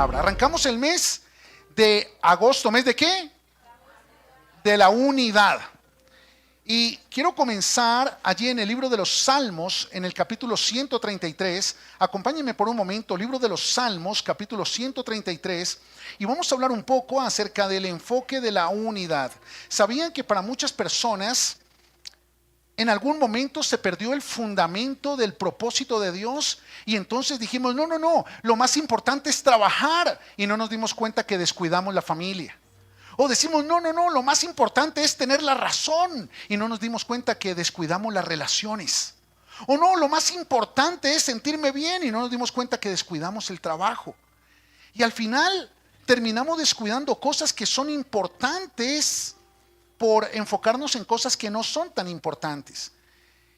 Arrancamos el mes de agosto. ¿Mes de qué? De la unidad. Y quiero comenzar allí en el libro de los Salmos, en el capítulo 133. Acompáñenme por un momento, libro de los Salmos, capítulo 133. Y vamos a hablar un poco acerca del enfoque de la unidad. ¿Sabían que para muchas personas en algún momento se perdió el fundamento del propósito de Dios? Y entonces dijimos, no, lo más importante es trabajar. Y no nos dimos cuenta que descuidamos la familia. O decimos, no, lo más importante es tener la razón. Y no nos dimos cuenta que descuidamos las relaciones. O no, lo más importante es sentirme bien. Y no nos dimos cuenta que descuidamos el trabajo. Y al final terminamos descuidando cosas que son importantes por enfocarnos en cosas que no son tan importantes.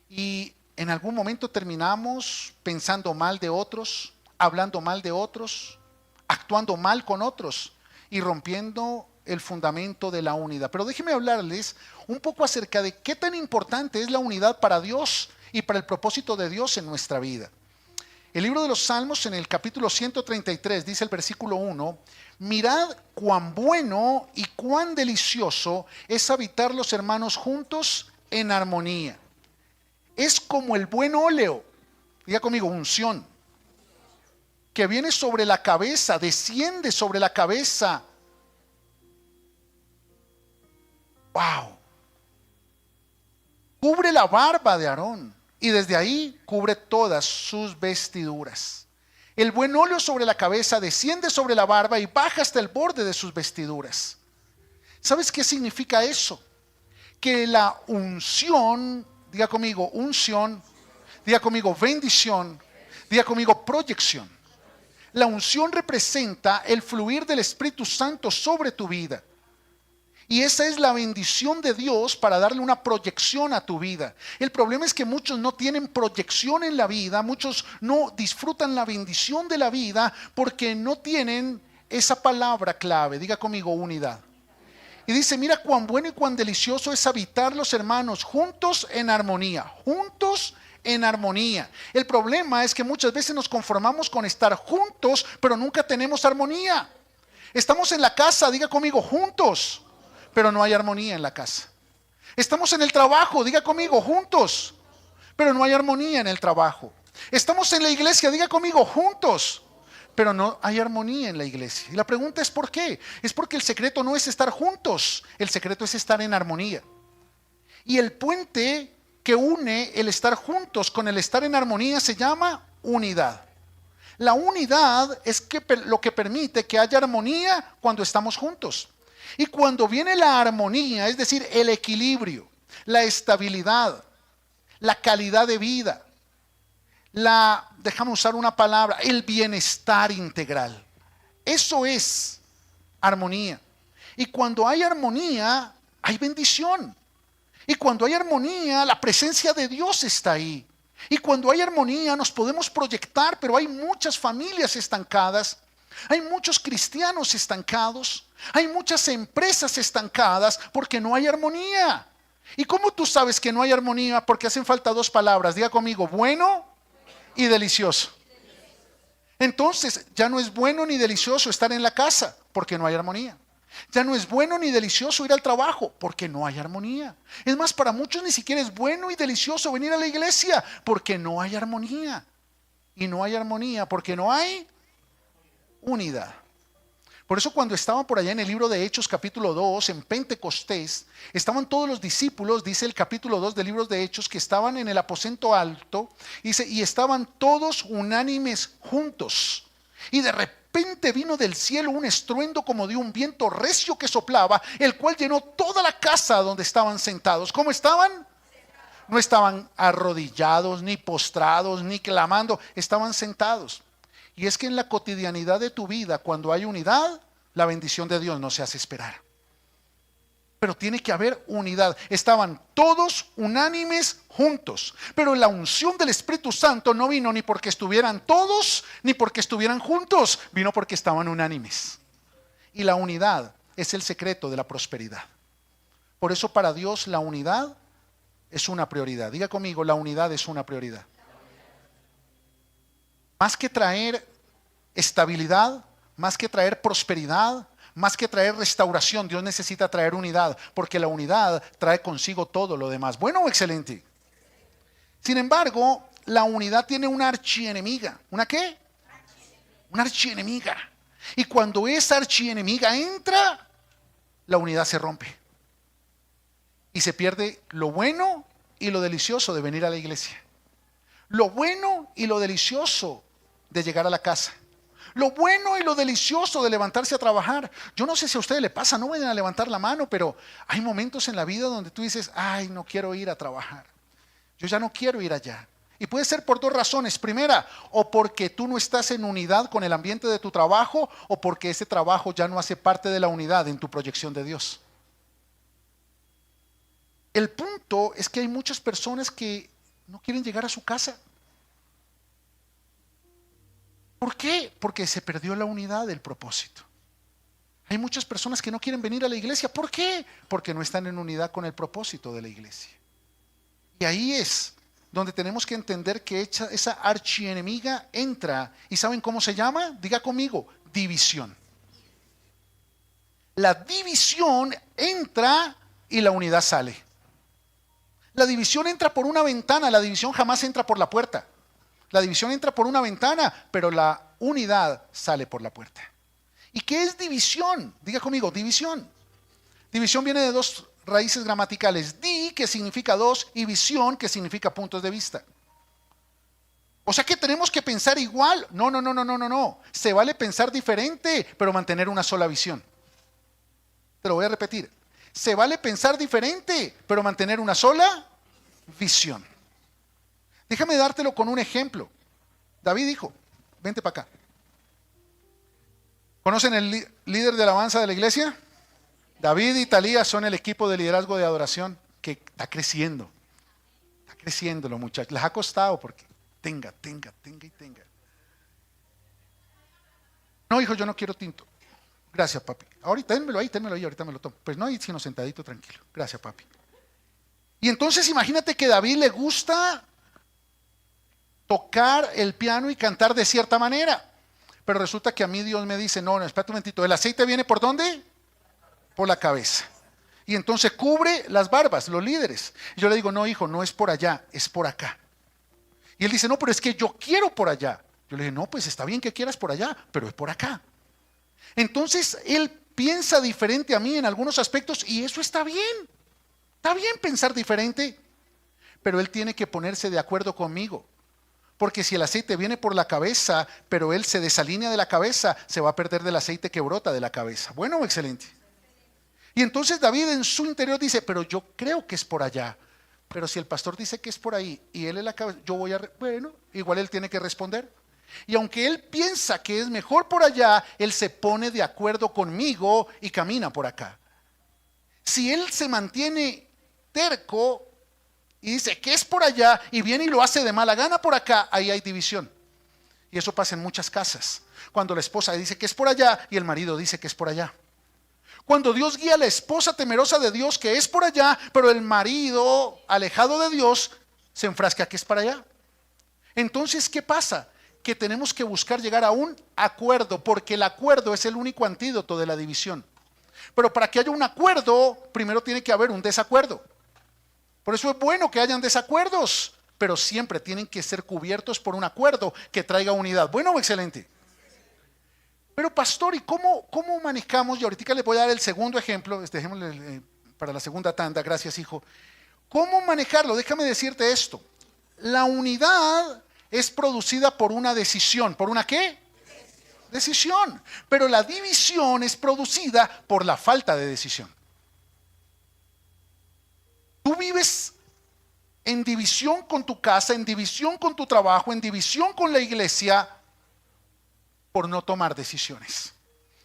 Y en algún momento terminamos pensando mal de otros, hablando mal de otros, actuando mal con otros y rompiendo el fundamento de la unidad. Pero déjenme hablarles un poco acerca de qué tan importante es la unidad para Dios y para el propósito de Dios en nuestra vida. El libro de los Salmos, en el capítulo 133, dice el versículo 1: mirad cuán bueno y cuán delicioso es habitar los hermanos juntos en armonía. Es como el buen óleo, diga conmigo, unción, que viene sobre la cabeza, desciende sobre la cabeza. ¡Wow! Cubre la barba de Aarón y desde ahí cubre todas sus vestiduras. El buen óleo sobre la cabeza desciende sobre la barba y baja hasta el borde de sus vestiduras. ¿Sabes qué significa eso? Que la unción, diga conmigo unción, diga conmigo bendición, diga conmigo proyección. La unción representa el fluir del Espíritu Santo sobre tu vida. Y esa es la bendición de Dios para darle una proyección a tu vida. El problema es que muchos no tienen proyección en la vida, muchos no disfrutan la bendición de la vida porque no tienen esa palabra clave. Diga conmigo unidad. Y dice, mira cuán bueno y cuán delicioso es habitar los hermanos juntos en armonía. Juntos en armonía. El problema es que muchas veces nos conformamos con estar juntos, pero nunca tenemos armonía. Estamos en la casa, diga conmigo, juntos, pero no hay armonía en la casa. Estamos en el trabajo, diga conmigo, juntos, pero no hay armonía en el trabajo. Estamos en la iglesia, diga conmigo, juntos, pero no hay armonía en la iglesia. Y la pregunta es ¿por qué? Es porque el secreto no es estar juntos, el secreto es estar en armonía. Y el puente que une el estar juntos con el estar en armonía se llama unidad. La unidad es lo que permite que haya armonía cuando estamos juntos. Y cuando viene la armonía, es decir, el equilibrio, la estabilidad, la calidad de vida, déjame usar una palabra, el bienestar integral. Eso es armonía. Y cuando hay armonía, hay bendición. Y cuando hay armonía, la presencia de Dios está ahí. Y cuando hay armonía, nos podemos proyectar, pero hay muchas familias estancadas. Hay muchos cristianos estancados, hay muchas empresas estancadas porque no hay armonía. ¿Y cómo tú sabes que no hay armonía? Porque hacen falta dos palabras, diga conmigo, bueno y delicioso. Entonces ya no es bueno ni delicioso estar en la casa porque no hay armonía. Ya no es bueno ni delicioso ir al trabajo porque no hay armonía. Es más, para muchos ni siquiera es bueno y delicioso venir a la iglesia porque no hay armonía. Y no hay armonía porque no hay unidad. Por eso cuando estaban por allá en el libro de Hechos capítulo 2, en Pentecostés, estaban todos los discípulos, dice el capítulo 2 del libro de Hechos, que estaban en el aposento alto, dice, y estaban todos unánimes juntos. Y de repente vino del cielo un estruendo como de un viento recio que soplaba, el cual llenó toda la casa donde estaban sentados. ¿Cómo estaban? No estaban arrodillados, ni postrados, ni clamando, estaban sentados. Y es que en la cotidianidad de tu vida, cuando hay unidad, la bendición de Dios no se hace esperar. Pero tiene que haber unidad. Estaban todos unánimes juntos. Pero la unción del Espíritu Santo no vino ni porque estuvieran todos, ni porque estuvieran juntos. Vino porque estaban unánimes. Y la unidad es el secreto de la prosperidad. Por eso para Dios la unidad es una prioridad. Diga conmigo, la unidad es una prioridad. Más que traer estabilidad, más que traer prosperidad, más que traer restauración, Dios necesita traer unidad, porque la unidad trae consigo todo lo demás. Bueno o excelente. Sin embargo, la unidad tiene una archienemiga. ¿Una qué? Una archienemiga. Y cuando esa archienemiga entra, la unidad se rompe. Y se pierde lo bueno y lo delicioso de venir a la iglesia. Lo bueno y lo delicioso de llegar a la casa. Lo bueno y lo delicioso de levantarse a trabajar. Yo no sé si a ustedes le pasa, no vayan a levantar la mano, pero hay momentos en la vida donde tú dices, ay, no quiero ir a trabajar. Yo ya no quiero ir allá. Y puede ser por dos razones. Primera, o porque tú no estás en unidad con el ambiente de tu trabajo, o porque ese trabajo ya no hace parte de la unidad en tu proyección de Dios. El punto es que hay muchas personas que no quieren llegar a su casa. ¿Por qué? Porque se perdió la unidad del propósito. Hay muchas personas que no quieren venir a la iglesia. ¿Por qué? Porque no están en unidad con el propósito de la iglesia. Y ahí es donde tenemos que entender que esa archienemiga entra. ¿Y saben cómo se llama? Diga conmigo, división. La división entra y la unidad sale. La división entra por una ventana, la división jamás entra por la puerta. La división entra por una ventana, pero la unidad sale por la puerta. ¿Y qué es división? Diga conmigo, división. División viene de dos raíces gramaticales. Di, que significa dos, y visión, que significa puntos de vista. O sea que tenemos que pensar igual. No. Se vale pensar diferente, pero mantener una sola visión. Te lo voy a repetir. Se vale pensar diferente, pero mantener una sola visión. Déjame dártelo con un ejemplo. David dijo, vente para acá. ¿Conocen el líder de alabanza de la iglesia? David y Talía son el equipo de liderazgo de adoración que está creciendo. Está creciendo los muchachos. Les ha costado porque tenga. No, hijo, yo no quiero tinto. Gracias, papi. Ahorita, ténmelo ahí, ahorita me lo tomo. Pues no, ahí sino sentadito, tranquilo. Gracias, papi. Y entonces imagínate que a David le gusta tocar el piano y cantar de cierta manera. Pero resulta que a mí Dios me dice, no, espérate un momentito, ¿el aceite viene por dónde? Por la cabeza. Y entonces cubre las barbas, los líderes. Y yo le digo, no, hijo, no es por allá, es por acá. Y él dice, no, pero es que yo quiero por allá. Yo le dije, no, pues está bien que quieras por allá, pero es por acá. Entonces él piensa diferente a mí en algunos aspectos y eso está bien. Está bien pensar diferente, pero él tiene que ponerse de acuerdo conmigo. Porque si el aceite viene por la cabeza, pero él se desalinea de la cabeza, se va a perder del aceite que brota de la cabeza. Bueno, excelente. Y entonces David en su interior dice, pero yo creo que es por allá. Pero si el pastor dice que es por ahí y él es la cabeza, yo voy a, bueno, igual él tiene que responder. Y aunque él piensa que es mejor por allá, él se pone de acuerdo conmigo y camina por acá. Si él se mantiene terco y dice que es por allá y viene y lo hace de mala gana por acá, ahí hay división. Y eso pasa en muchas casas. Cuando la esposa dice que es por allá y el marido dice que es por allá. Cuando Dios guía a la esposa temerosa de Dios que es por allá, pero el marido alejado de Dios se enfrasca que es para allá. Entonces, ¿qué pasa? Que tenemos que buscar llegar a un acuerdo, porque el acuerdo es el único antídoto de la división. Pero para que haya un acuerdo, primero tiene que haber un desacuerdo. Por eso es bueno que hayan desacuerdos, pero siempre tienen que ser cubiertos por un acuerdo que traiga unidad. Bueno, excelente. Pero pastor, ¿y cómo manejamos? Y ahorita les voy a dar el segundo ejemplo, dejémosle para la segunda tanda, gracias hijo. ¿Cómo manejarlo? Déjame decirte esto. La unidad es producida por una decisión. ¿Por una qué? Decisión. Pero la división es producida por la falta de decisión. Tú vives en división con tu casa, en división con tu trabajo, en división con la iglesia, por no tomar decisiones.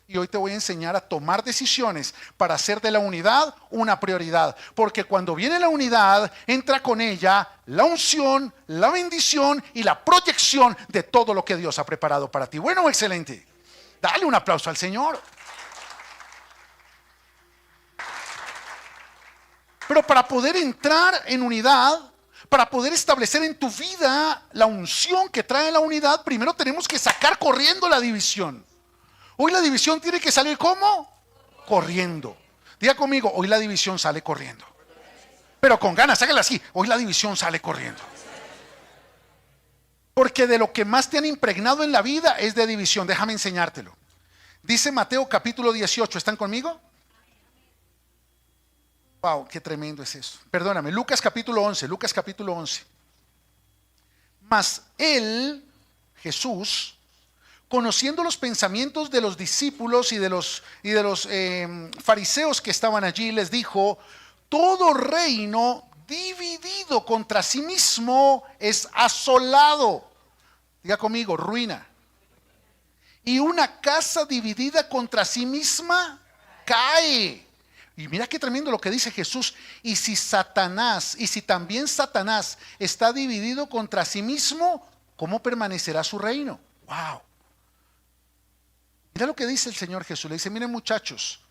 Y hoy te voy a enseñar a tomar decisiones para hacer de la unidad una prioridad. Porque cuando viene la unidad, entra con ella la unción, la bendición y la proyección de todo lo que Dios ha preparado para ti. Bueno, excelente. Dale un aplauso al Señor. Pero para poder entrar en unidad, para poder establecer en tu vida la unción que trae la unidad, primero tenemos que sacar corriendo la división. Hoy la división tiene que salir ¿cómo? Corriendo. Diga conmigo, hoy la división sale corriendo. Pero con ganas, hágala así. Hoy la división sale corriendo. Porque de lo que más te han impregnado en la vida es de división. Déjame enseñártelo. Dice Mateo capítulo 18. ¿Están conmigo? Wow, qué tremendo es eso. Perdóname, Lucas capítulo 11. Lucas capítulo 11. Mas él, Jesús, conociendo los pensamientos de los discípulos y de los fariseos que estaban allí, les dijo: todo reino dividido contra sí mismo es asolado. Diga conmigo, ruina. Y una casa dividida contra sí misma cae. Y mira qué tremendo lo que dice Jesús. Y si también Satanás está dividido contra sí mismo, ¿cómo permanecerá su reino? Wow. Mira lo que dice el Señor Jesús. Le dice: miren, muchachos,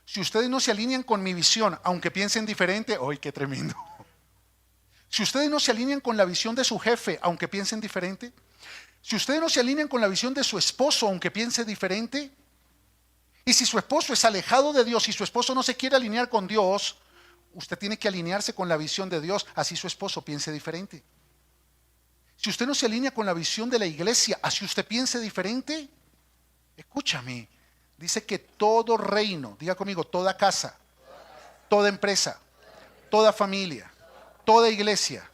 si ustedes no se alinean con mi visión, aunque piensen diferente, ¡ay, qué tremendo! Si ustedes no se alinean con la visión de su jefe, aunque piensen diferente, si ustedes no se alinean con la visión de su esposo, aunque piense diferente, y si su esposo es alejado de Dios y su esposo no se quiere alinear con Dios, usted tiene que alinearse con la visión de Dios, así su esposo piense diferente. Si usted no se alinea con la visión de la iglesia, así usted piense diferente, escúchame, dice que todo reino, diga conmigo, toda casa, toda empresa, toda familia, toda iglesia,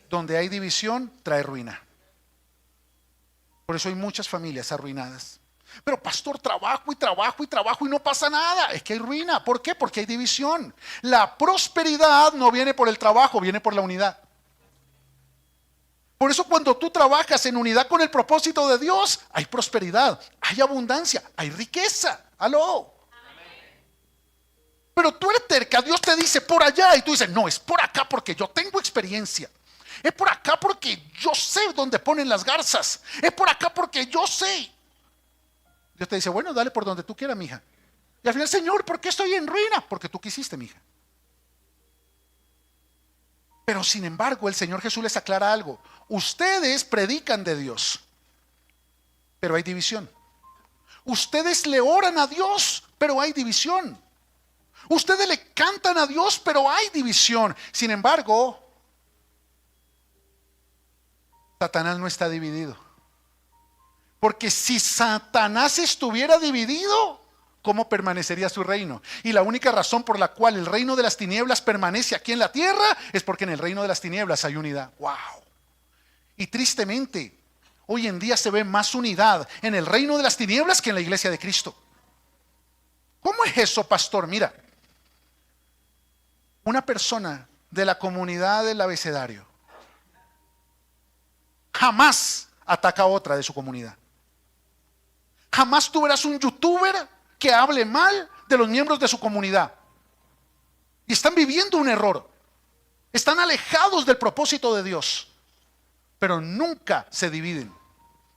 donde hay división, trae ruina. Por eso hay muchas familias arruinadas. Pero pastor, trabajo y no pasa nada. Es que hay ruina. ¿Por qué? Porque hay división. La prosperidad no viene por el trabajo, viene por la unidad. Por eso cuando tú trabajas en unidad con el propósito de Dios, hay prosperidad, hay abundancia, hay riqueza. ¡Aló! Pero tú eres terca, Dios te dice por allá y tú dices: no, es por acá porque yo tengo experiencia. Es por acá porque yo sé dónde ponen las garzas. Es por acá porque yo sé. Dios te dice: bueno, dale por donde tú quieras, mija. Y al final: Señor, ¿por qué estoy en ruina? Porque tú quisiste, mija. Pero sin embargo, el Señor Jesús les aclara algo. Ustedes predican de Dios, pero hay división. Ustedes le oran a Dios, pero hay división. Ustedes le cantan a Dios, pero hay división. Sin embargo, Satanás no está dividido. Porque si Satanás estuviera dividido, ¿cómo permanecería su reino? Y la única razón por la cual el reino de las tinieblas permanece aquí en la tierra es porque en el reino de las tinieblas hay unidad. ¡Wow! Y tristemente, hoy en día se ve más unidad en el reino de las tinieblas que en la iglesia de Cristo. ¿Cómo es eso, pastor? Mira, una persona de la comunidad del abecedario jamás ataca a otra de su comunidad. Jamás tú verás un youtuber que hable mal de los miembros de su comunidad. Y están viviendo un error. Están alejados del propósito de Dios. Pero nunca se dividen.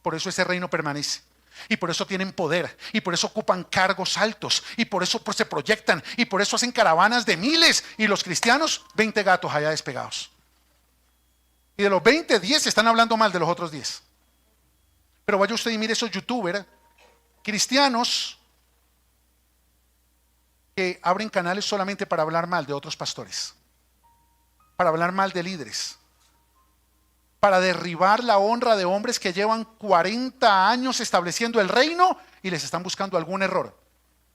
Por eso ese reino permanece. Y por eso tienen poder. Y por eso ocupan cargos altos. Y por eso se proyectan. Y por eso hacen caravanas de miles. Y los cristianos, 20 gatos allá despegados. Y de los 20, 10 están hablando mal de los otros 10. Pero vaya usted y mire esos youtubers cristianos que abren canales solamente para hablar mal de otros pastores, para hablar mal de líderes, para derribar la honra de hombres que llevan 40 años estableciendo el reino y les están buscando algún error.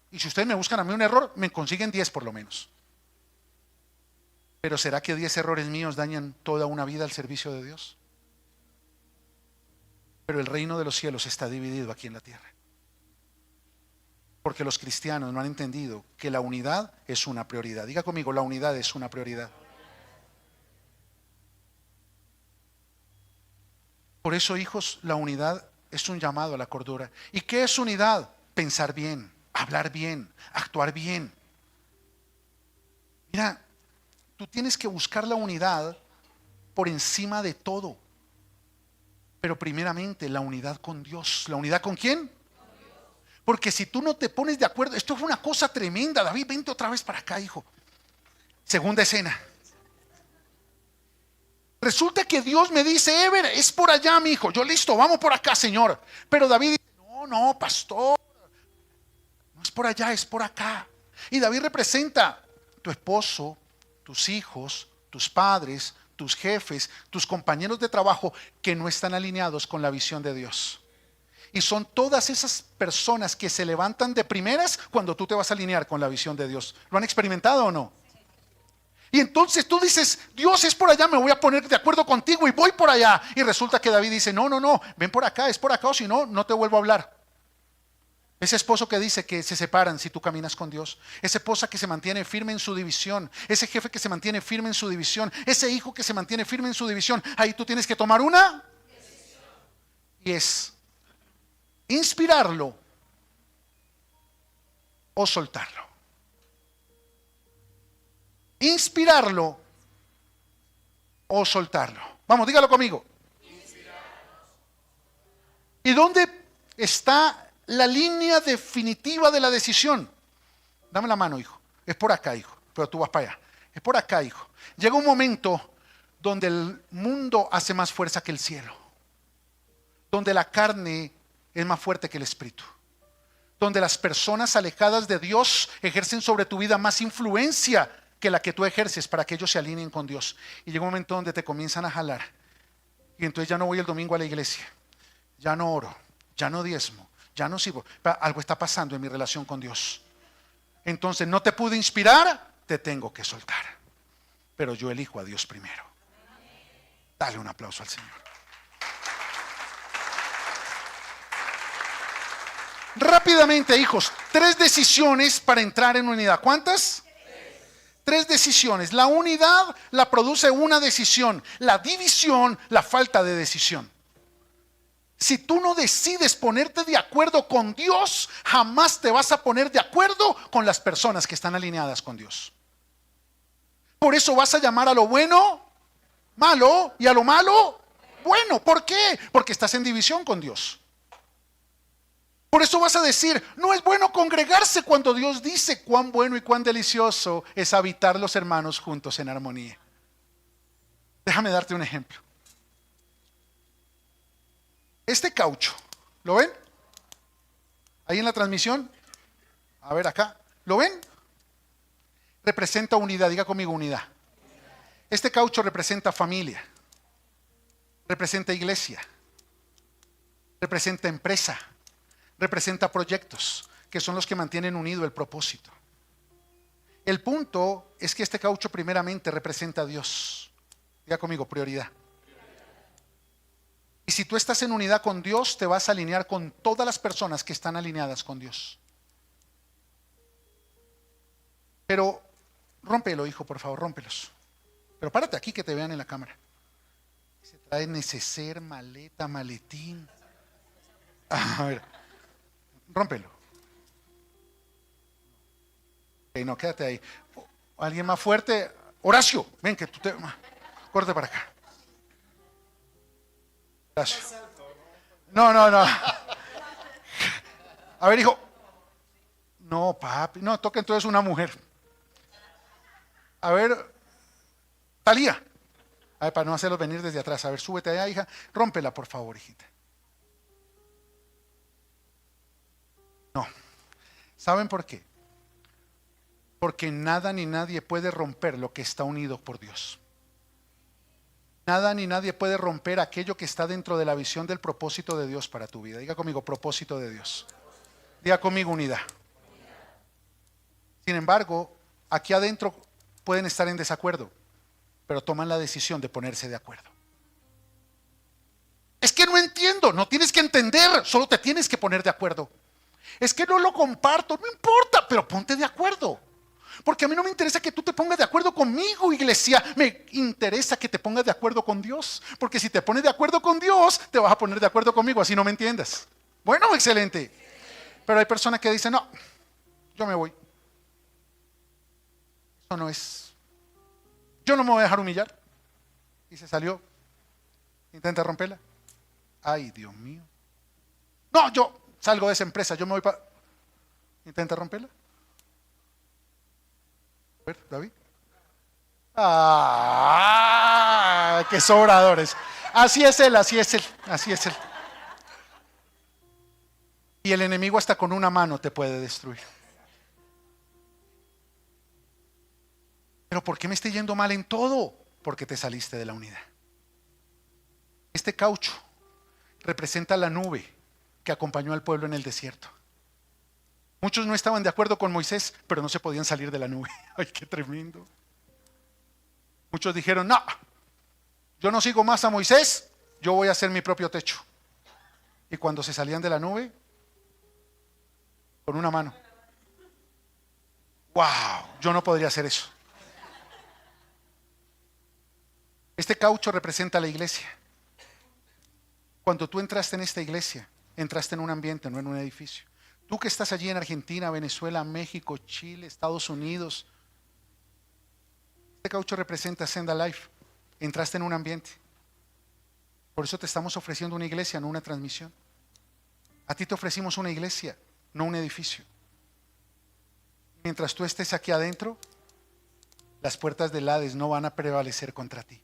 Y si ustedes me buscan a mí un error, me consiguen 10 por lo menos. Pero ¿será que 10 errores míos dañan toda una vida al servicio de Dios? Pero el reino de los cielos está dividido aquí en la tierra. Porque los cristianos no han entendido que la unidad es una prioridad. Diga conmigo, la unidad es una prioridad. Por eso, hijos, la unidad es un llamado a la cordura. ¿Y qué es unidad? Pensar bien, hablar bien, actuar bien. Mira, tú tienes que buscar la unidad por encima de todo. Pero primeramente la unidad con Dios. ¿La unidad con quién? Porque si tú no te pones de acuerdo, esto fue una cosa tremenda. David, vente otra vez para acá, hijo. Segunda escena. Resulta que Dios me dice: Ever, es por allá, mi hijo. Yo, listo, vamos por acá, Señor. Pero David dice: no, pastor, No es por allá, es por acá. Y David representa tu esposo, tus hijos, tus padres, tus jefes, tus compañeros de trabajo que no están alineados con la visión de Dios. Y son todas esas personas que se levantan de primeras cuando tú te vas a alinear con la visión de Dios. ¿Lo han experimentado o no? Y entonces tú dices, Dios, es por allá, me voy a poner de acuerdo contigo y voy por allá. Y resulta que David dice, no, ven por acá, es por acá, o si no, no te vuelvo a hablar. Ese esposo que dice que se separan si tú caminas con Dios. Esa esposa que se mantiene firme en su división. Ese jefe que se mantiene firme en su división. Ese hijo que se mantiene firme en su división. Ahí tú tienes que tomar una decisión. Y es inspirarlo o soltarlo. Inspirarlo o soltarlo. Vamos, dígalo conmigo. ¿Y dónde está la línea definitiva de la decisión? Dame la mano, hijo. Es por acá, hijo. Pero tú vas para allá. Es por acá, hijo. Llega un momento donde el mundo hace más fuerza que el cielo. Donde la carne es más fuerte que el espíritu. Donde las personas alejadas de Dios ejercen sobre tu vida más influencia que la que tú ejerces para que ellos se alineen con Dios. Y llega un momento donde te comienzan a jalar. Y entonces ya no voy el domingo a la iglesia. Ya no oro. Ya no diezmo. Ya no sirvo. Algo está pasando en mi relación con Dios. Entonces no te pude inspirar, te tengo que soltar. Pero yo elijo a Dios primero. Dale un aplauso al Señor. Rápidamente, hijos, 3 decisiones para entrar en unidad. ¿Cuántas? 3 decisiones. La unidad la produce una decisión. La división, la falta de decisión. Si tú no decides ponerte de acuerdo con Dios, jamás te vas a poner de acuerdo con las personas que están alineadas con Dios. Por eso vas a llamar a lo bueno malo y a lo malo bueno. ¿Por qué? Porque estás en división con Dios. Por eso vas a decir, no es bueno congregarse cuando Dios dice cuán bueno y cuán delicioso es habitar los hermanos juntos en armonía. Déjame darte un ejemplo. Este caucho, ¿lo ven? Ahí en la transmisión. A ver acá, ¿lo ven? Representa unidad, diga conmigo unidad. Este caucho representa familia, representa iglesia, representa empresa, representa proyectos, que son los que mantienen unido el propósito. El punto es que este caucho primeramente representa a Dios. Diga conmigo, prioridad. Y si tú estás en unidad con Dios, te vas a alinear con todas las personas que están alineadas con Dios. Pero rómpelo, hijo, por favor, rómpelos. Pero párate aquí que te vean en la cámara. Se trae neceser, maleta, maletín. A ver, rómpelo. Ok, no, quédate ahí. ¿Alguien más fuerte? Horacio, ven que tú te... Corte para acá. Horacio. No. A ver, hijo. No, papi. No, toca entonces una mujer. A ver, Talía. A ver, para no hacerlos venir desde atrás. A ver, súbete allá, hija. Rómpela, por favor, hijita. No. ¿Saben por qué? Porque nada ni nadie puede romper lo que está unido por Dios. Nada ni nadie puede romper aquello que está dentro de la visión del propósito de Dios para tu vida. Diga conmigo, propósito de Dios. Diga conmigo, unidad. Sin embargo, aquí adentro pueden estar en desacuerdo, pero toman la decisión de ponerse de acuerdo. Es que no entiendo, no tienes que entender, solo te tienes que poner de acuerdo. Es que no lo comparto, no importa, pero ponte de acuerdo. Porque a mí no me interesa que tú te pongas de acuerdo conmigo, iglesia. Me interesa que te pongas de acuerdo con Dios. Porque si te pones de acuerdo con Dios, te vas a poner de acuerdo conmigo, así no me entiendas. Bueno, excelente. Pero hay personas que dicen, no, yo me voy. Eso no es. Yo no me voy a dejar humillar. Y se salió. Intenta romperla. Ay, Dios mío. No, yo salgo de esa empresa, yo me voy para... Intenta romperla. A ver, David. ¡Ah! ¡Qué sobradores! Así es él, así es él, así es él. Y el enemigo hasta con una mano te puede destruir. Pero ¿por qué me estoy yendo mal en todo? Porque te saliste de la unidad. Este caucho representa la nube que acompañó al pueblo en el desierto. Muchos no estaban de acuerdo con Moisés, pero no se podían salir de la nube. Ay, qué tremendo. Muchos dijeron, no, yo no sigo más a Moisés, yo voy a hacer mi propio techo. Y cuando se salían de la nube, con una mano. Wow, yo no podría hacer eso. Este caucho representa a la iglesia. Cuando tú entraste en esta iglesia, entraste en un ambiente, no en un edificio. Tú que estás allí en Argentina, Venezuela, México, Chile, Estados Unidos, este caucho representa Senda Life. Entraste en un ambiente. Por eso te estamos ofreciendo una iglesia, no una transmisión. A ti te ofrecimos una iglesia, no un edificio. Mientras tú estés aquí adentro, las puertas del Hades no van a prevalecer contra ti.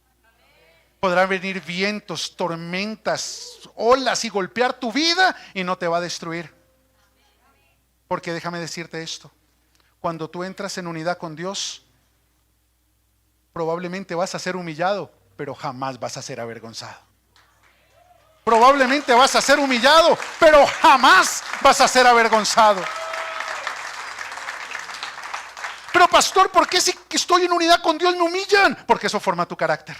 Podrán venir vientos, tormentas, olas y golpear tu vida y no te va a destruir. Porque déjame decirte esto, cuando tú entras en unidad con Dios, probablemente vas a ser humillado, pero jamás vas a ser avergonzado. Probablemente vas a ser humillado, pero jamás vas a ser avergonzado. Pero pastor, ¿por qué si estoy en unidad con Dios me humillan? Porque eso forma tu carácter.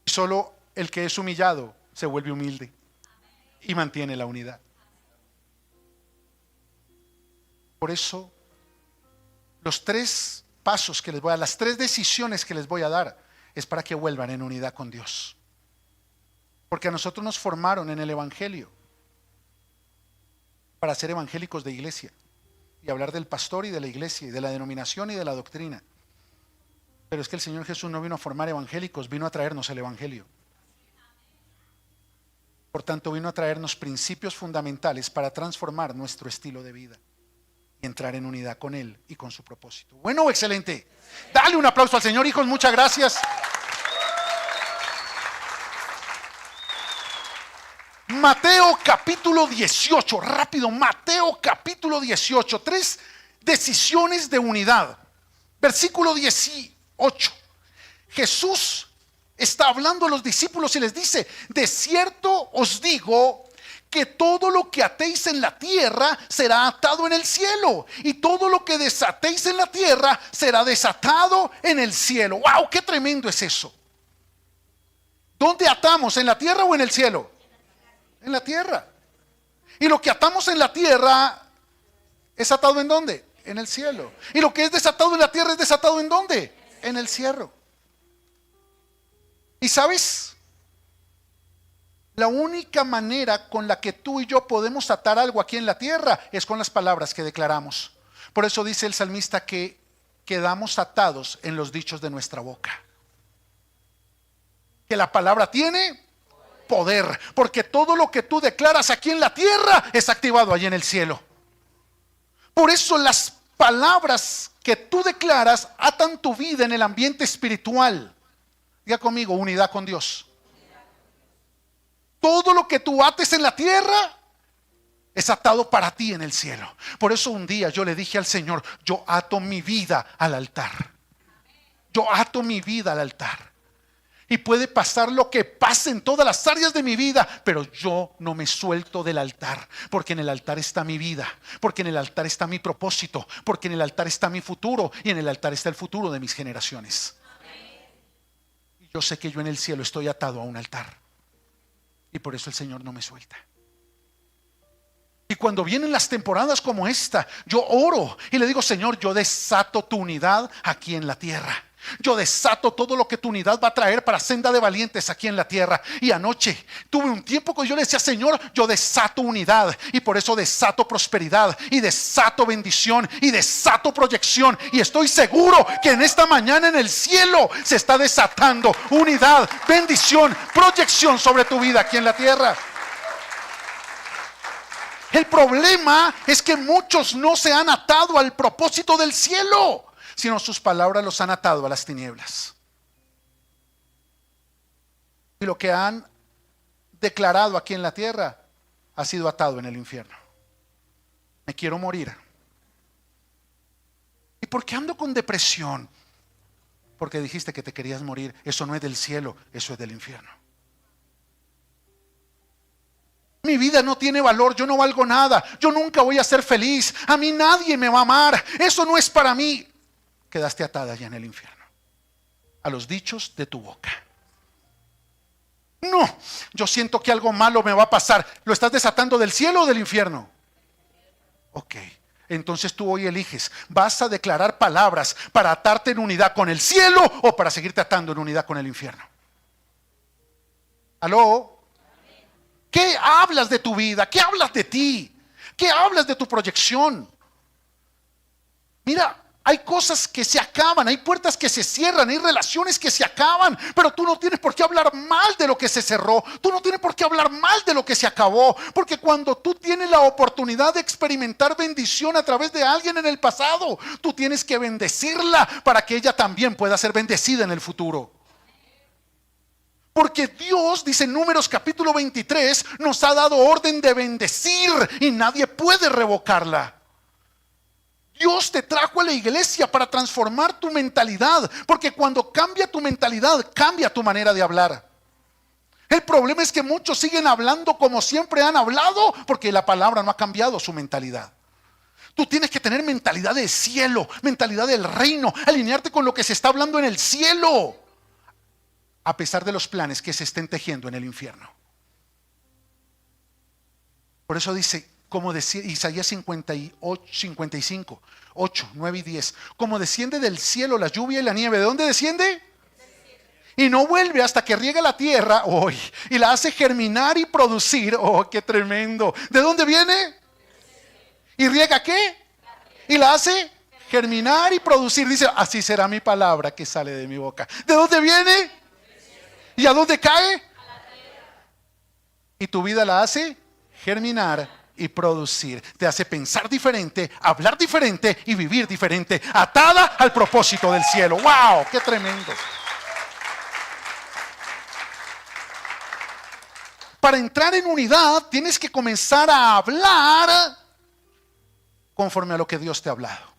Solo el que es humillado se vuelve humilde y mantiene la unidad. Por eso, los 3 pasos que les voy a dar, las 3 decisiones que les voy a dar, es para que vuelvan en unidad con Dios. Porque a nosotros nos formaron en el Evangelio para ser evangélicos de iglesia y hablar del pastor y de la iglesia y de la denominación y de la doctrina. Pero es que el Señor Jesús no vino a formar evangélicos, vino a traernos el Evangelio. Por tanto, vino a traernos principios fundamentales para transformar nuestro estilo de vida y entrar en unidad con Él y con su propósito. Bueno, excelente. Dale un aplauso al Señor, hijos, muchas gracias. Mateo capítulo 18, rápido, Mateo capítulo 18, 3 decisiones de unidad. Versículo 18. Jesús está hablando a los discípulos y les dice: de cierto os digo que todo lo que atéis en la tierra será atado en el cielo, y todo lo que desatéis en la tierra será desatado en el cielo. ¡Wow! ¡Qué tremendo es eso! ¿Dónde atamos? ¿En la tierra o en el cielo? En la tierra. Y lo que atamos en la tierra es atado ¿en dónde? En el cielo. Y lo que es desatado en la tierra es desatado ¿en dónde? En el cielo. ¿Y sabes? La única manera con la que tú y yo podemos atar algo aquí en la tierra es con las palabras que declaramos. Por eso dice el salmista que quedamos atados en los dichos de nuestra boca. Que la palabra tiene poder, porque todo lo que tú declaras aquí en la tierra es activado allí en el cielo. Por eso las palabras que tú declaras atan tu vida en el ambiente espiritual. Diga conmigo, unidad con Dios. Todo lo que tú ates en la tierra es atado para ti en el cielo. Por eso un día yo le dije al Señor: yo ato mi vida al altar. Yo ato mi vida al altar. Y puede pasar lo que pase en todas las áreas de mi vida, pero yo no me suelto del altar, porque en el altar está mi vida, porque en el altar está mi propósito, porque en el altar está mi futuro, y en el altar está el futuro de mis generaciones. Y yo sé que yo en el cielo estoy atado a un altar, y por eso el Señor no me suelta. Y cuando vienen las temporadas como esta, yo oro y le digo: Señor, yo desato tu unidad aquí en la tierra. Yo desato todo lo que tu unidad va a traer para Senda de Valientes aquí en la tierra. Y anoche tuve un tiempo que yo le decía: Señor, yo desato unidad, y por eso desato prosperidad, y desato bendición, y desato proyección. Y estoy seguro que en esta mañana en el cielo se está desatando unidad, bendición, proyección sobre tu vida aquí en la tierra. El problema es que muchos no se han atado al propósito del cielo, sino sus palabras los han atado a las tinieblas. Y lo que han declarado aquí en la tierra has sido atado en el infierno. Me quiero morir. ¿Y por qué ando con depresión? Porque dijiste que te querías morir. Eso no es del cielo, eso es del infierno. Mi vida no tiene valor, yo no valgo nada, yo nunca voy a ser feliz, a mí nadie me va a amar, eso no es para mí. Quedaste atada allá en el infierno, a los dichos de tu boca. No, yo siento que algo malo me va a pasar. ¿Lo estás desatando del cielo o del infierno? Ok, entonces tú hoy eliges, ¿vas a declarar palabras para atarte en unidad con el cielo o para seguirte atando en unidad con el infierno? ¿Aló? ¿Qué hablas de tu vida? ¿Qué hablas de ti? ¿Qué hablas de tu proyección? Mira, hay cosas que se acaban, hay puertas que se cierran, hay relaciones que se acaban, pero tú no tienes por qué hablar mal de lo que se cerró, tú no tienes por qué hablar mal de lo que se acabó, porque cuando tú tienes la oportunidad de experimentar bendición a través de alguien en el pasado, tú tienes que bendecirla para que ella también pueda ser bendecida en el futuro. Porque Dios, dice en Números capítulo 23, nos ha dado orden de bendecir y nadie puede revocarla. Dios te trajo a la iglesia para transformar tu mentalidad, porque cuando cambia tu mentalidad, cambia tu manera de hablar. El problema es que muchos siguen hablando como siempre han hablado, porque la palabra no ha cambiado su mentalidad. Tú tienes que tener mentalidad del cielo, mentalidad del reino, alinearte con lo que se está hablando en el cielo, a pesar de los planes que se estén tejiendo en el infierno. Por eso dice, como decía Isaías 58, 55, 8, 9 y 10, como desciende del cielo la lluvia y la nieve. ¿De dónde desciende? Y no vuelve hasta que riega la tierra hoy y la hace germinar y producir. Oh, qué tremendo. ¿De dónde viene? ¿Y riega qué? Y la hace germinar y producir. Dice, así será mi palabra que sale de mi boca. ¿De dónde viene? ¿Y a dónde cae? Y tu vida la hace germinar y producir. Te hace pensar diferente, hablar diferente y vivir diferente, atada al propósito del cielo. ¡Wow! ¡Qué tremendo! Para entrar en unidad tienes que comenzar a hablar conforme a lo que Dios te ha hablado.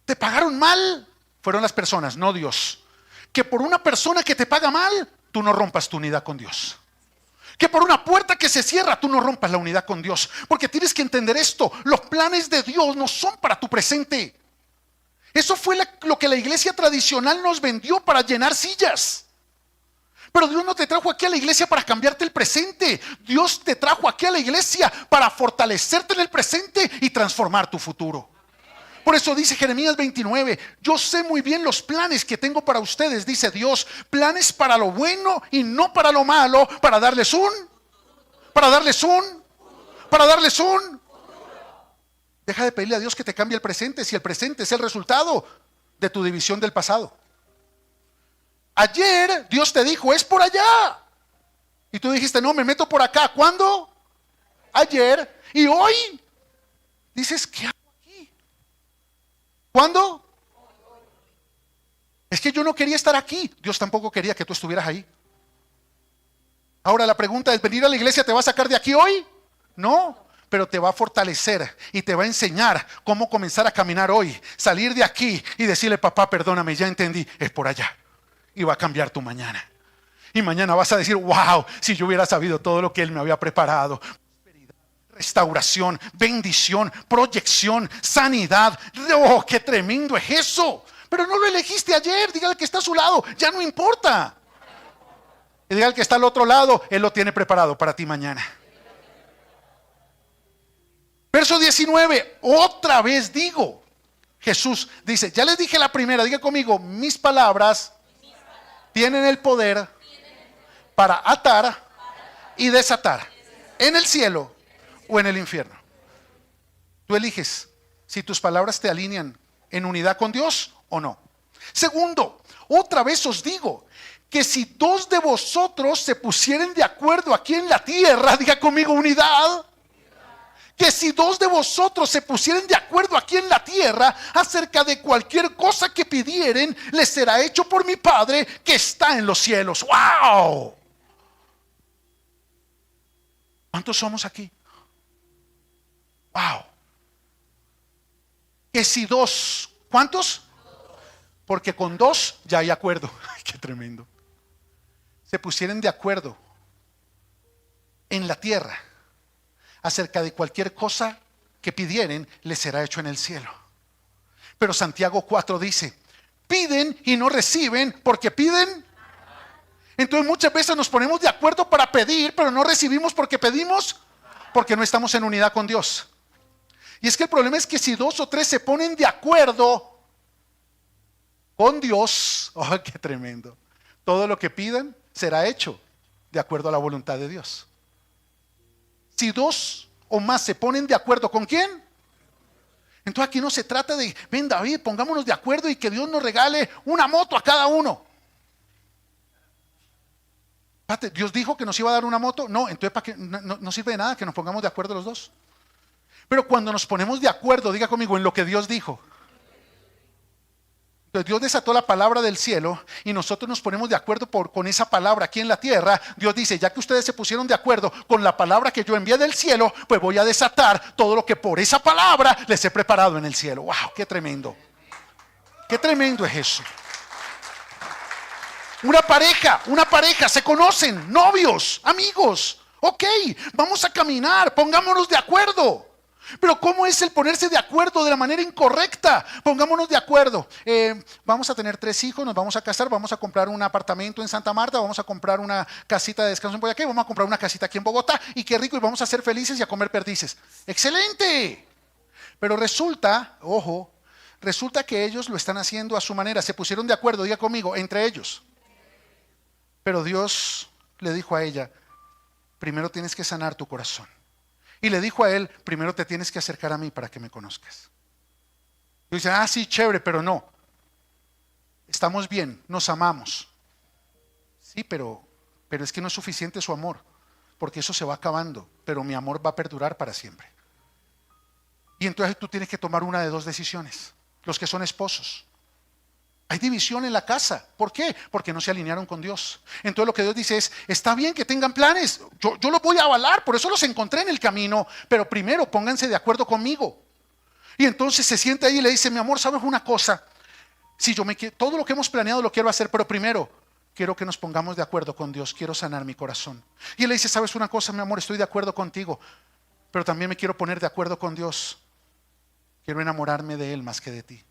¿Te pagaron mal? Fueron las personas, no Dios. Que por una persona que te paga mal, tú no rompas tu unidad con Dios. Que por una puerta que se cierra, tú no rompas la unidad con Dios. Porque tienes que entender esto, los planes de Dios no son para tu presente. Eso fue lo que la iglesia tradicional nos vendió para llenar sillas. Pero Dios no te trajo aquí a la iglesia para cambiarte el presente. Dios te trajo aquí a la iglesia para fortalecerte en el presente y transformar tu futuro. Por eso dice Jeremías 29, yo sé muy bien los planes que tengo para ustedes, dice Dios, planes para lo bueno y no para lo malo, para darles un. Deja de pedirle a Dios que te cambie el presente, si el presente es el resultado de tu división del pasado. Ayer Dios te dijo, es por allá. Y tú dijiste, no, me meto por acá. ¿Cuándo? Ayer. Y hoy dices, ¿qué hago aquí? ¿Cuándo? Es que yo no quería estar aquí. Dios tampoco quería que tú estuvieras ahí. Ahora la pregunta es, ¿venir a la iglesia te va a sacar de aquí hoy? No, pero te va a fortalecer y te va a enseñar cómo comenzar a caminar hoy. Salir de aquí y decirle, papá, perdóname, ya entendí, es por allá. Y va a cambiar tu mañana. Y mañana vas a decir, wow, si yo hubiera sabido todo lo que Él me había preparado. Restauración, bendición, proyección, sanidad. Oh, qué tremendo es eso. Pero no lo elegiste ayer. Dígale que está a su lado, ya no importa. Y dígale que está al otro lado, Él lo tiene preparado para ti mañana. Verso 19, otra vez digo. Jesús dice, ya les dije la primera, diga conmigo, mis palabras tienen el poder para atar y desatar en el cielo o en el infierno. Tú eliges si tus palabras te alinean en unidad con Dios o no. Segundo, otra vez os digo que si dos de vosotros se pusieren de acuerdo aquí en la tierra, diga conmigo unidad. Que si dos de vosotros se pusieren de acuerdo aquí en la tierra acerca de cualquier cosa que pidieren, les será hecho por mi Padre que está en los cielos. ¡Wow! ¿Cuántos somos aquí? Wow. Que si dos, ¿cuántos? Porque con dos ya hay acuerdo. Ay, qué tremendo. Se pusieran de acuerdo en la tierra acerca de cualquier cosa que pidieren, les será hecho en el cielo. Pero Santiago 4 dice, piden y no reciben porque piden. Entonces muchas veces nos ponemos de acuerdo para pedir, pero no recibimos porque pedimos, porque no estamos en unidad con Dios. Y es que el problema es que si dos o tres se ponen de acuerdo con Dios, oh, qué tremendo, todo lo que pidan será hecho de acuerdo a la voluntad de Dios. Si dos o más se ponen de acuerdo, ¿con quién? Entonces aquí no se trata de, ven David, pongámonos de acuerdo y que Dios nos regale una moto a cada uno. Dios dijo que nos iba a dar una moto. No, entonces ¿para qué? No sirve de nada que nos pongamos de acuerdo los dos. Pero cuando nos ponemos de acuerdo, diga conmigo, en lo que Dios dijo. Entonces Dios desató la palabra del cielo y nosotros nos ponemos de acuerdo con esa palabra aquí en la tierra. Dios dice, ya que ustedes se pusieron de acuerdo con la palabra que yo envié del cielo, pues voy a desatar todo lo que por esa palabra les he preparado en el cielo. ¡Wow! ¡Qué tremendo! ¡Qué tremendo es eso! Una pareja, se conocen, novios, amigos. Ok, vamos a caminar, pongámonos de acuerdo. Pero ¿cómo es el ponerse de acuerdo de la manera incorrecta? Pongámonos de acuerdo. Vamos a tener 3 hijos, nos vamos a casar, vamos a comprar un apartamento en Santa Marta, vamos a comprar una casita de descanso en Boyacá, vamos a comprar una casita aquí en Bogotá, y qué rico, y vamos a ser felices y a comer perdices. ¡Excelente! Pero resulta, ojo, resulta que ellos lo están haciendo a su manera. Se pusieron de acuerdo, diga conmigo, entre ellos. Pero Dios le dijo a ella, primero tienes que sanar tu corazón. Y le dijo a él, primero te tienes que acercar a mí para que me conozcas. Y dice, sí, chévere, pero no. Estamos bien, nos amamos. Sí, pero es que no es suficiente su amor, porque eso se va acabando, pero mi amor va a perdurar para siempre. Y entonces tú tienes que tomar una de 2 decisiones, los que son esposos. Hay división en la casa. ¿Por qué? Porque no se alinearon con Dios. Entonces lo que Dios dice es, está bien que tengan planes, yo los voy a avalar, por eso los encontré en el camino, pero primero pónganse de acuerdo conmigo. Y entonces se siente ahí y le dice, mi amor, ¿sabes una cosa? Si todo lo que hemos planeado lo quiero hacer, pero primero quiero que nos pongamos de acuerdo con Dios, quiero sanar mi corazón. Y él le dice, ¿sabes una cosa, mi amor? Estoy de acuerdo contigo, pero también me quiero poner de acuerdo con Dios. Quiero enamorarme de Él más que de ti.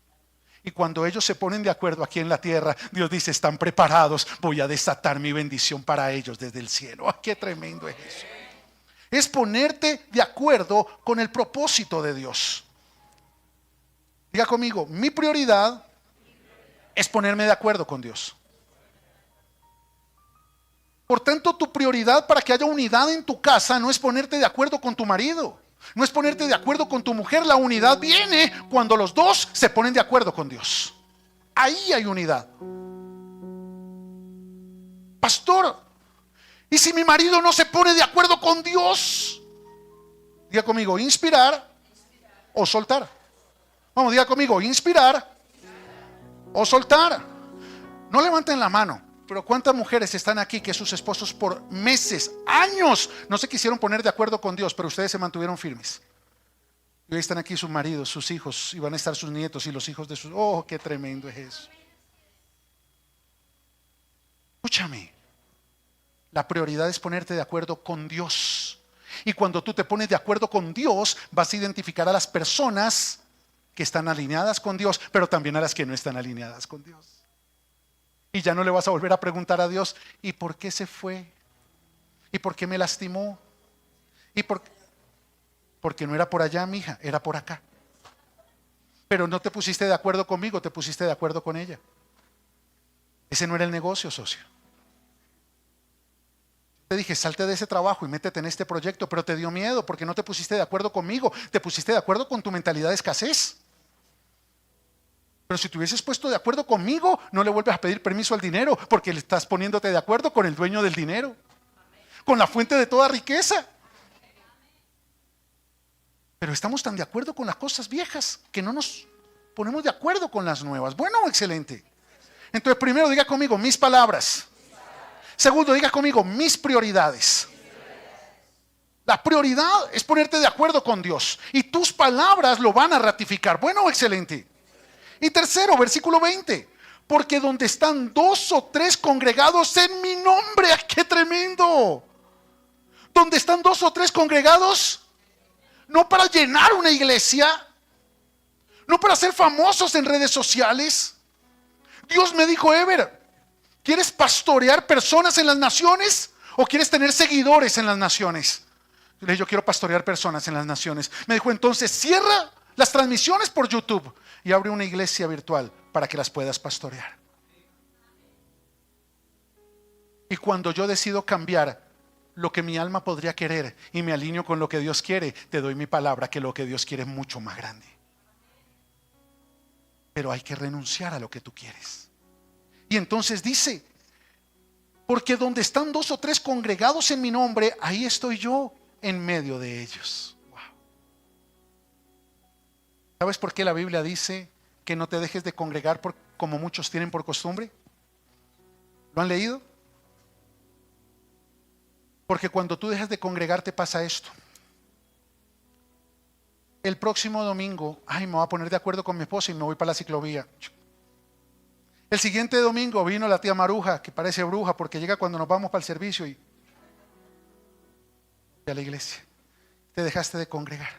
Y cuando ellos se ponen de acuerdo aquí en la tierra, Dios dice, están preparados, voy a desatar mi bendición para ellos desde el cielo. ¡Qué tremendo es eso! Es ponerte de acuerdo con el propósito de Dios. Diga conmigo, mi prioridad es ponerme de acuerdo con Dios. Por tanto, tu prioridad para que haya unidad en tu casa no es ponerte de acuerdo con tu marido. No es ponerte de acuerdo con tu mujer. La unidad viene cuando los dos se ponen de acuerdo con Dios. Ahí hay unidad. Pastor, ¿y si mi marido no se pone de acuerdo con Dios? Diga conmigo, inspirar o soltar. Vamos, diga conmigo, inspirar o soltar. No levanten la mano, pero ¿cuántas mujeres están aquí que sus esposos por meses, años, no se quisieron poner de acuerdo con Dios, pero ustedes se mantuvieron firmes? Y hoy están aquí sus maridos, sus hijos, y van a estar sus nietos y los hijos de sus... ¡Oh, qué tremendo es eso! Escúchame, la prioridad es ponerte de acuerdo con Dios. Y cuando tú te pones de acuerdo con Dios, vas a identificar a las personas que están alineadas con Dios, pero también a las que no están alineadas con Dios. Y ya no le vas a volver a preguntar a Dios, ¿y por qué se fue? ¿Y por qué me lastimó? Porque no era por allá, mija, era por acá. Pero no te pusiste de acuerdo conmigo, te pusiste de acuerdo con ella. Ese no era el negocio, socio. Te dije, salte de ese trabajo y métete en este proyecto, pero te dio miedo porque no te pusiste de acuerdo conmigo, te pusiste de acuerdo con tu mentalidad de escasez. Pero si te hubieses puesto de acuerdo conmigo, no le vuelves a pedir permiso al dinero, porque le estás poniéndote de acuerdo con el dueño del dinero, con la fuente de toda riqueza. Pero estamos tan de acuerdo con las cosas viejas que no nos ponemos de acuerdo con las nuevas. Bueno, excelente. Entonces, primero diga conmigo mis palabras. Segundo, diga conmigo mis prioridades. La prioridad es ponerte de acuerdo con Dios. Y tus palabras lo van a ratificar. Bueno, excelente. Y tercero, versículo 20. Porque donde están 2 o 3 congregados en mi nombre. ¡Ay, qué tremendo! Donde están 2 o 3 congregados. No para llenar una iglesia. No para ser famosos en redes sociales. Dios me dijo, Ever, ¿quieres pastorear personas en las naciones? ¿O quieres tener seguidores en las naciones? Le dije, yo quiero pastorear personas en las naciones. Me dijo, entonces cierra las transmisiones por YouTube y abre una iglesia virtual para que las puedas pastorear. Y cuando yo decido cambiar lo que mi alma podría querer y me alineo con lo que Dios quiere, te doy mi palabra que lo que Dios quiere es mucho más grande. Pero hay que renunciar a lo que tú quieres. Y entonces dice, porque donde están 2 o 3 congregados en mi nombre, ahí estoy yo en medio de ellos. Wow. ¿Sabes por qué la Biblia dice que no te dejes de congregar como muchos tienen por costumbre? ¿Lo han leído? Porque cuando tú dejas de congregarte pasa esto. El próximo domingo, me voy a poner de acuerdo con mi esposa y me voy para la ciclovía. El siguiente domingo vino la tía Maruja, que parece bruja porque llega cuando nos vamos para el servicio y a la iglesia. Te dejaste de congregar.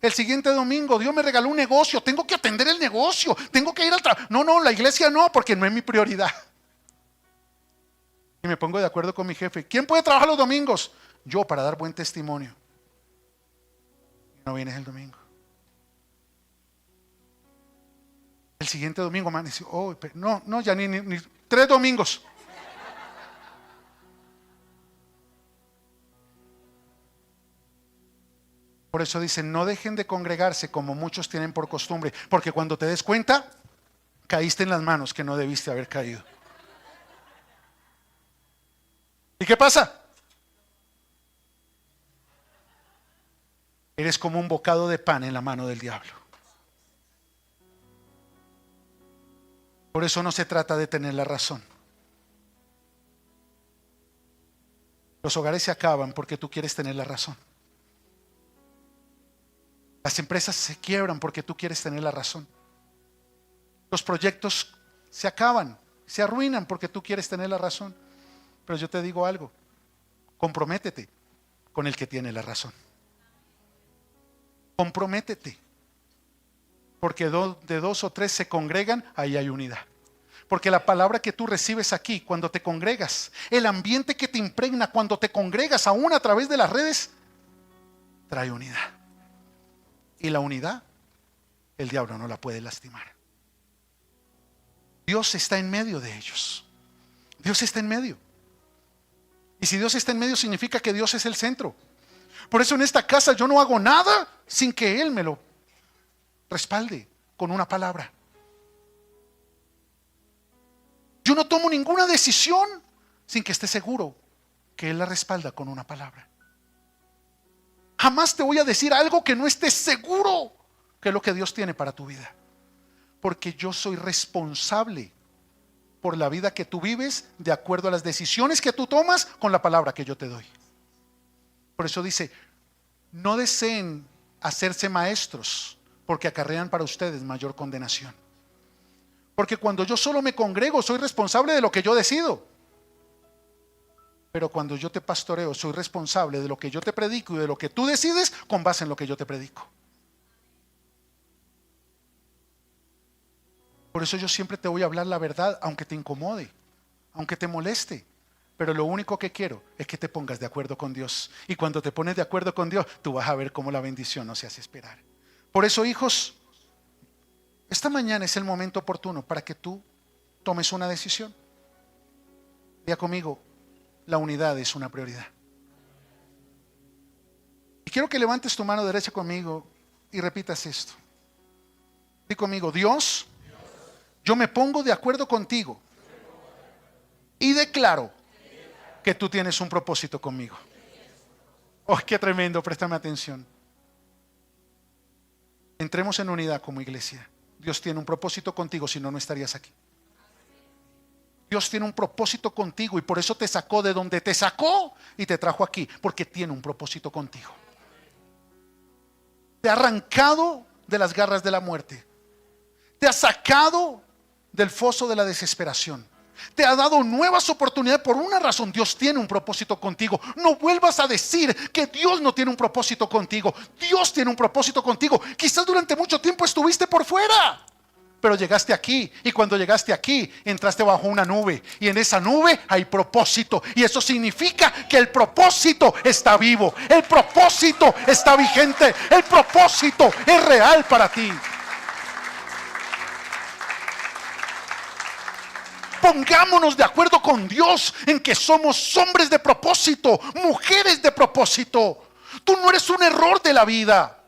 El siguiente domingo Dios me regaló un negocio, tengo que atender el negocio, tengo que ir al trabajo. No, la iglesia no, porque no es mi prioridad. Y me pongo de acuerdo con mi jefe. ¿Quién puede trabajar los domingos? Yo, para dar buen testimonio. No vienes el domingo. El siguiente domingo amaneció. No, ya ni 3 domingos. Por eso dicen, no dejen de congregarse como muchos tienen por costumbre, porque cuando te des cuenta, caíste en las manos que no debiste haber caído. ¿Y qué pasa? Eres como un bocado de pan en la mano del diablo. Por eso no se trata de tener la razón. Los hogares se acaban porque tú quieres tener la razón. Las empresas se quiebran porque tú quieres tener la razón. Los proyectos se acaban, se arruinan porque tú quieres tener la razón. Pero yo te digo algo, comprométete con el que tiene la razón. Comprométete. Porque de 2 o 3 se congregan, ahí hay unidad. Porque la palabra que tú recibes aquí, cuando te congregas, el ambiente que te impregna cuando te congregas, aún a través de las redes, trae unidad. Y la unidad, el diablo no la puede lastimar. Dios está en medio de ellos. Dios está en medio. Y si Dios está en medio, significa que Dios es el centro. Por eso en esta casa yo no hago nada sin que Él me lo respalde con una palabra. Yo no tomo ninguna decisión sin que esté seguro que Él la respalda con una palabra. Jamás te voy a decir algo que no estés seguro que es lo que Dios tiene para tu vida. Porque yo soy responsable por la vida que tú vives de acuerdo a las decisiones que tú tomas con la palabra que yo te doy. Por eso dice, no deseen hacerse maestros porque acarrean para ustedes mayor condenación. Porque cuando yo solo me congrego soy responsable de lo que yo decido. Pero cuando yo te pastoreo soy responsable de lo que yo te predico y de lo que tú decides con base en lo que yo te predico. Por eso yo siempre te voy a hablar la verdad, aunque te incomode, aunque te moleste. Pero lo único que quiero es que te pongas de acuerdo con Dios. Y cuando te pones de acuerdo con Dios, tú vas a ver cómo la bendición no se hace esperar. Por eso, hijos, esta mañana es el momento oportuno para que tú tomes una decisión. Diga conmigo, la unidad es una prioridad. Y quiero que levantes tu mano derecha conmigo y repitas esto. Di conmigo, Dios, yo me pongo de acuerdo contigo y declaro que tú tienes un propósito conmigo. Oh, qué tremendo, préstame atención. Entremos en unidad como iglesia. Dios tiene un propósito contigo, si no, no estarías aquí. Dios tiene un propósito contigo y por eso te sacó de donde te sacó y te trajo aquí, porque tiene un propósito contigo. Te ha arrancado de las garras de la muerte. Te ha sacado del foso de la desesperación. Te ha dado nuevas oportunidades por una razón. Dios tiene un propósito contigo. No vuelvas a decir que Dios no tiene un propósito contigo. Dios tiene un propósito contigo. Quizás durante mucho tiempo estuviste por fuera, pero llegaste aquí, y cuando llegaste aquí entraste bajo una nube, y en esa nube hay propósito, y eso significa que el propósito está vivo, el propósito está vigente, el propósito es real para ti. Pongámonos de acuerdo con Dios en que somos hombres de propósito, mujeres de propósito. Tú no eres un error de la vida.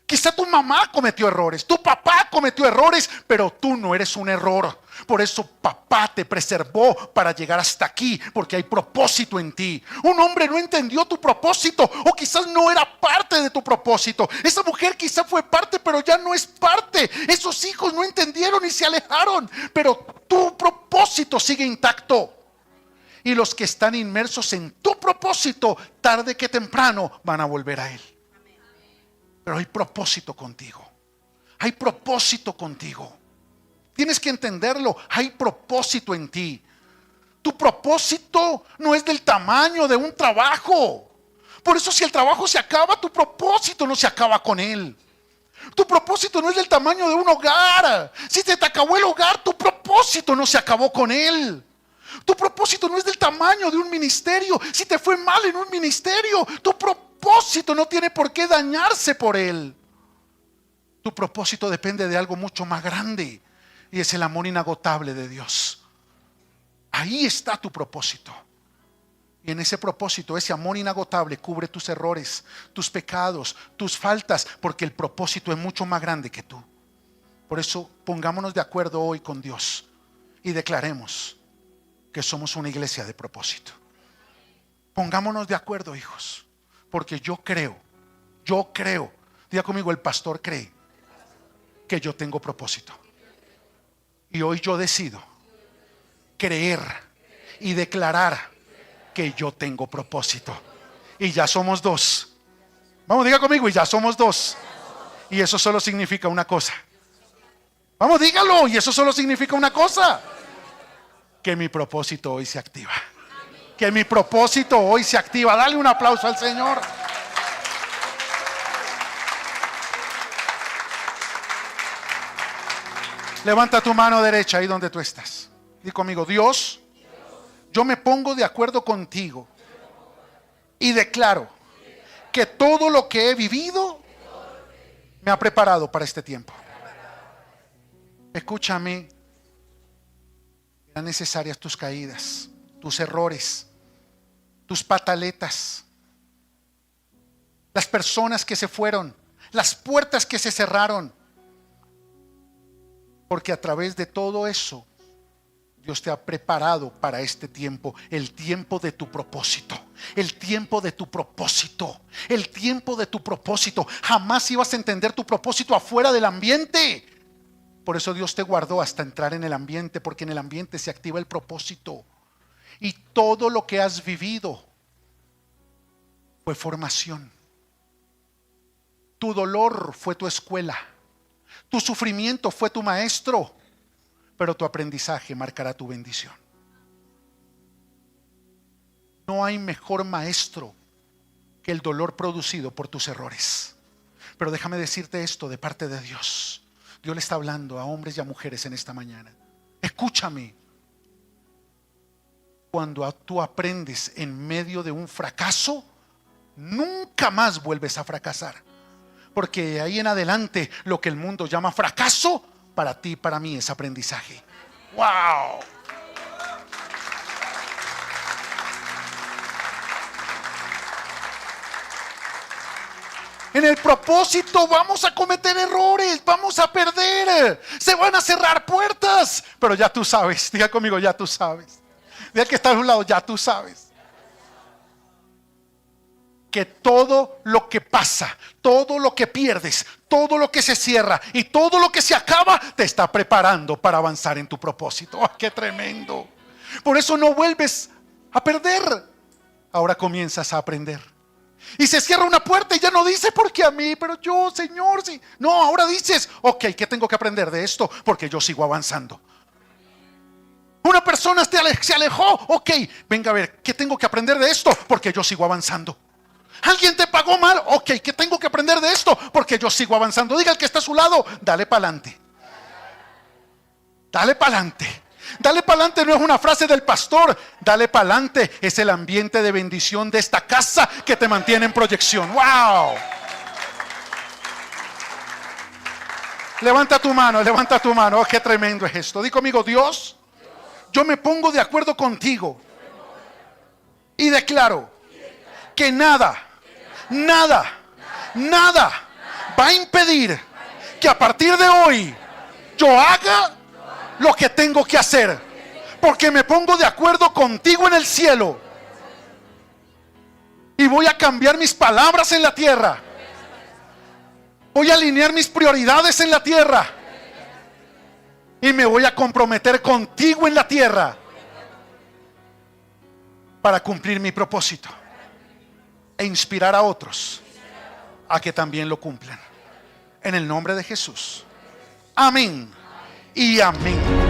Quizá tu mamá cometió errores, tu papá cometió errores, pero tú no eres un error. Por eso papá te preservó para llegar hasta aquí, porque hay propósito en ti. Un hombre no entendió tu propósito, o quizás no era parte de tu propósito. Esa mujer quizá fue parte, pero ya no es parte. Esos hijos no entendieron y se alejaron, pero tu propósito sigue intacto. Y los que están inmersos en tu propósito, tarde que temprano van a volver a él. Pero hay propósito contigo. Hay propósito contigo. Tienes que entenderlo. Hay propósito en ti. Tu propósito no es del tamaño de un trabajo. Por eso si el trabajo se acaba, tu propósito no se acaba con él. Tu propósito no es del tamaño de un hogar. Si se te acabó el hogar, tu propósito no se acabó con él. Tu propósito no es del tamaño de un ministerio. Si te fue mal en un ministerio, tu propósito no tiene por qué dañarse por él. Tu propósito depende de algo mucho más grande, y es el amor inagotable de Dios. Ahí está tu propósito. Y en ese propósito, ese amor inagotable cubre tus errores, tus pecados, tus faltas, porque el propósito es mucho más grande que tú. Por eso pongámonos de acuerdo hoy con Dios y declaremos que somos una iglesia de propósito. Pongámonos de acuerdo, hijos, porque yo creo, diga conmigo, el pastor cree que yo tengo propósito. Y hoy yo decido creer y declarar que yo tengo propósito. Y ya somos dos. Vamos, diga conmigo, y ya somos dos. Y eso solo significa una cosa. Vamos, dígalo, y eso solo significa una cosa: que mi propósito hoy se activa. Que mi propósito hoy se activa. Dale un aplauso al Señor. Levanta tu mano derecha ahí donde tú estás. Di conmigo: Dios, yo me pongo de acuerdo contigo y declaro que todo lo que he vivido me ha preparado para este tiempo. Escúchame. Eran necesarias tus caídas, tus errores, tus pataletas, las personas que se fueron, las puertas que se cerraron, porque a través de todo eso Dios te ha preparado para este tiempo, el tiempo de tu propósito, el tiempo de tu propósito, el tiempo de tu propósito. Jamás ibas a entender tu propósito afuera del ambiente. Por eso Dios te guardó hasta entrar en el ambiente, porque en el ambiente se activa el propósito. Y todo lo que has vivido fue formación. Tu dolor fue tu escuela. Tu sufrimiento fue tu maestro. Pero tu aprendizaje marcará tu bendición. No hay mejor maestro que el dolor producido por tus errores. Pero déjame decirte esto de parte de Dios. Dios le está hablando a hombres y a mujeres en esta mañana. Escúchame. Cuando tú aprendes en medio de un fracaso, nunca más vuelves a fracasar. Porque de ahí en adelante, lo que el mundo llama fracaso, para ti y para mí es aprendizaje. ¡Wow! En el propósito vamos a cometer errores, vamos a perder, se van a cerrar puertas, pero ya tú sabes. Diga conmigo: ya tú sabes. Diga que está a un lado: ya tú sabes que todo lo que pasa, todo lo que pierdes, todo lo que se cierra y todo lo que se acaba te está preparando para avanzar en tu propósito. ¡Oh, qué tremendo! Por eso no vuelves a perder. Ahora comienzas a aprender. Y se cierra una puerta y ya no dice ¿por qué a mí? Pero yo, Señor, sí. No, ahora dices, ok, ¿qué tengo que aprender de esto? Porque yo sigo avanzando. Una persona se alejó, ok, venga a ver, ¿qué tengo que aprender de esto? Porque yo sigo avanzando. Alguien te pagó mal, ok, ¿qué tengo que aprender de esto? Porque yo sigo avanzando. Diga al que está a su lado, dale para adelante. Dale para adelante. Dale para adelante no es una frase del pastor, dale para adelante es el ambiente de bendición de esta casa que te mantiene en proyección. ¡Wow! Levanta tu mano, oh, qué tremendo es esto. Di conmigo, Dios, yo me pongo de acuerdo contigo y declaro que nada va a impedir que a partir de hoy yo haga lo que tengo que hacer, porque me pongo de acuerdo contigo en el cielo y voy a cambiar mis palabras en la tierra. Voy a alinear mis prioridades en la tierra y me voy a comprometer contigo en la tierra para cumplir mi propósito e inspirar a otros a que también lo cumplan. En el nombre de Jesús. Amén y amén.